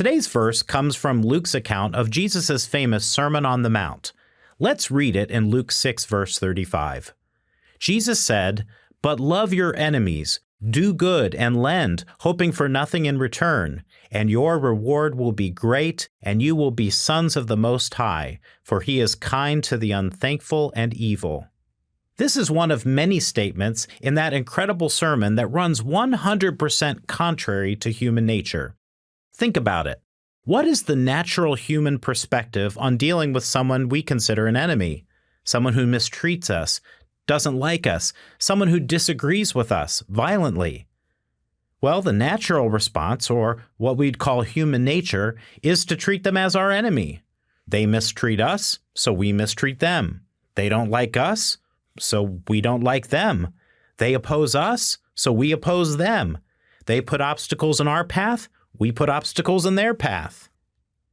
Today's verse comes from Luke's account of Jesus' famous Sermon on the Mount. Let's read it in Luke 6, verse 35. Jesus said, "But love your enemies, do good and lend, hoping for nothing in return, and your reward will be great, and you will be sons of the Most High, for he is kind to the unthankful and evil." This is one of many statements in that incredible sermon that runs 100% contrary to human nature. Think about it. What is the natural human perspective on dealing with someone we consider an enemy? Someone who mistreats us, doesn't like us, someone who disagrees with us violently? Well, the natural response, or what we'd call human nature, is to treat them as our enemy. They mistreat us, so we mistreat them. They don't like us, so we don't like them. They oppose us, so we oppose them. They put obstacles in our path, we put obstacles in their path.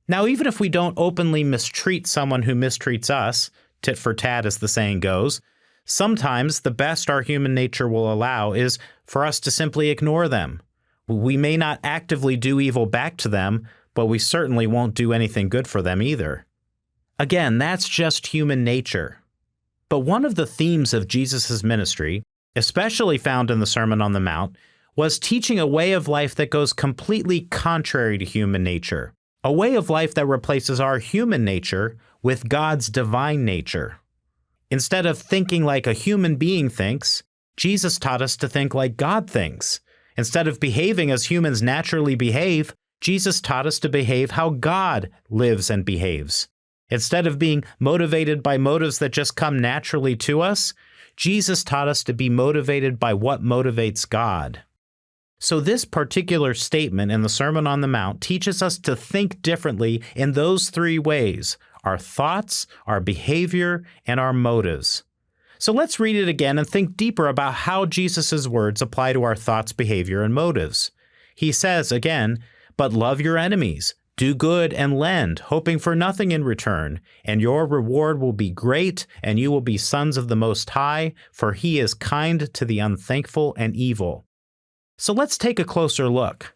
Now, even if we don't openly mistreat someone who mistreats us, tit for tat as the saying goes, sometimes the best our human nature will allow is for us to simply ignore them. We may not actively do evil back to them, but we certainly won't do anything good for them either. Again, that's just human nature. But one of the themes of Jesus' ministry, especially found in the Sermon on the Mount, was teaching a way of life that goes completely contrary to human nature, a way of life that replaces our human nature with God's divine nature. Instead of thinking like a human being thinks, Jesus taught us to think like God thinks. Instead of behaving as humans naturally behave, Jesus taught us to behave how God lives and behaves. Instead of being motivated by motives that just come naturally to us, Jesus taught us to be motivated by what motivates God. So this particular statement in the Sermon on the Mount teaches us to think differently in those three ways: our thoughts, our behavior, and our motives. So let's read it again and think deeper about how Jesus' words apply to our thoughts, behavior, and motives. He says again, "But love your enemies, do good and lend, hoping for nothing in return, and your reward will be great, and you will be sons of the Most High, for he is kind to the unthankful and evil." So let's take a closer look.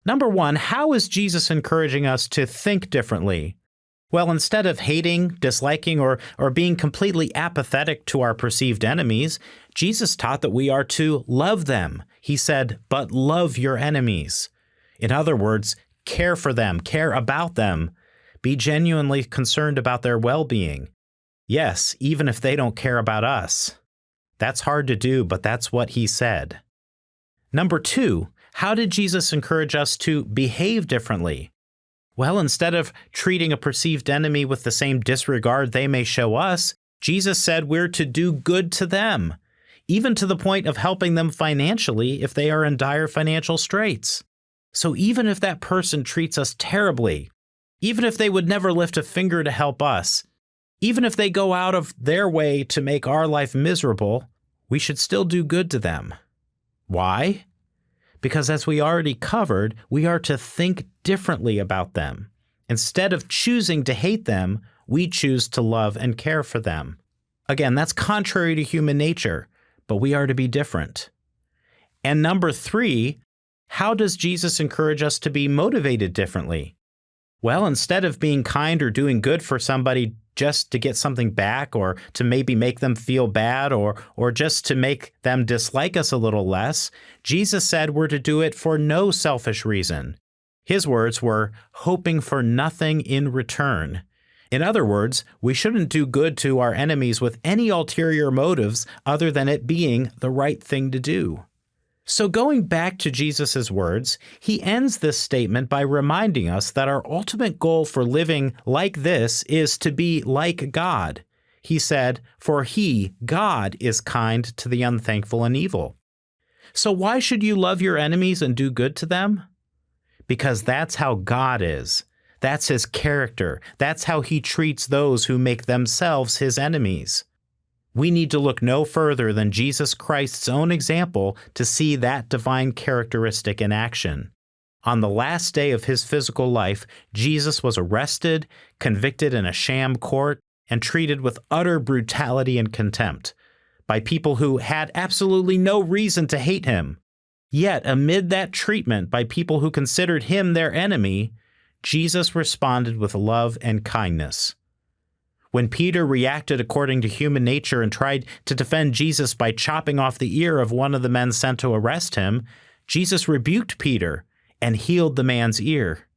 Number one, how is Jesus encouraging us to think differently? Well, instead of hating, disliking, or being completely apathetic to our perceived enemies, Jesus taught that we are to love them. He said, "But love your enemies." In other words, care for them, care about them, be genuinely concerned about their well-being. Yes, even if they don't care about us. That's hard to do, but that's what he said. Number two, how did Jesus encourage us to behave differently? Well, instead of treating a perceived enemy with the same disregard they may show us, Jesus said we're to do good to them, even to the point of helping them financially if they are in dire financial straits. So even if that person treats us terribly, even if they would never lift a finger to help us, even if they go out of their way to make our life miserable, we should still do good to them. Why? Because as we already covered, we are to think differently about them. Instead of choosing to hate them, we choose to love and care for them. Again, that's contrary to human nature, but we are to be different. And number three, how does Jesus encourage us to be motivated differently? Well, instead of being kind or doing good for somebody just to get something back, or to maybe make them feel bad, or just to make them dislike us a little less, Jesus said we're to do it for no selfish reason. His words were, hoping for nothing in return. In other words, we shouldn't do good to our enemies with any ulterior motives other than it being the right thing to do. So going back to Jesus' words, he ends this statement by reminding us that our ultimate goal for living like this is to be like God. He said, "For he, God, is kind to the unthankful and evil." So why should you love your enemies and do good to them? Because that's how God is. That's his character. That's how he treats those who make themselves his enemies. We need to look no further than Jesus Christ's own example to see that divine characteristic in action. On the last day of his physical life, Jesus was arrested, convicted in a sham court, and treated with utter brutality and contempt by people who had absolutely no reason to hate him. Yet, amid that treatment by people who considered him their enemy, Jesus responded with love and kindness. When Peter reacted according to human nature and tried to defend Jesus by chopping off the ear of one of the men sent to arrest him, Jesus rebuked Peter and healed the man's ear.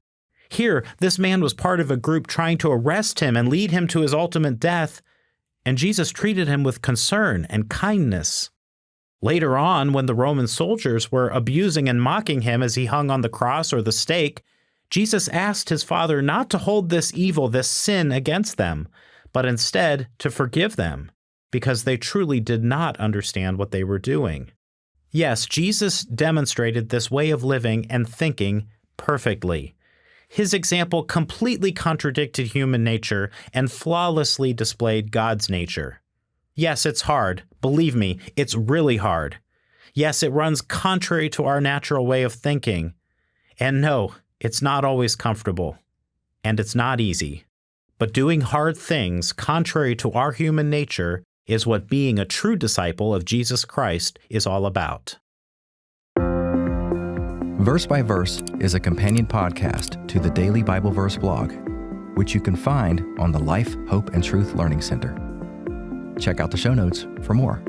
Here, this man was part of a group trying to arrest him and lead him to his ultimate death, and Jesus treated him with concern and kindness. Later on, when the Roman soldiers were abusing and mocking him as he hung on the cross or the stake, Jesus asked his Father not to hold this evil, this sin against them, but instead to forgive them, because they truly did not understand what they were doing. Yes, Jesus demonstrated this way of living and thinking perfectly. His example completely contradicted human nature and flawlessly displayed God's nature. Yes, it's hard. Believe me, it's really hard. Yes, it runs contrary to our natural way of thinking. And no, it's not always comfortable. And it's not easy. But doing hard things contrary to our human nature is what being a true disciple of Jesus Christ is all about. Verse by Verse is a companion podcast to the Daily Bible Verse blog, which you can find on the Life, Hope, and Truth Learning Center. Check out the show notes for more.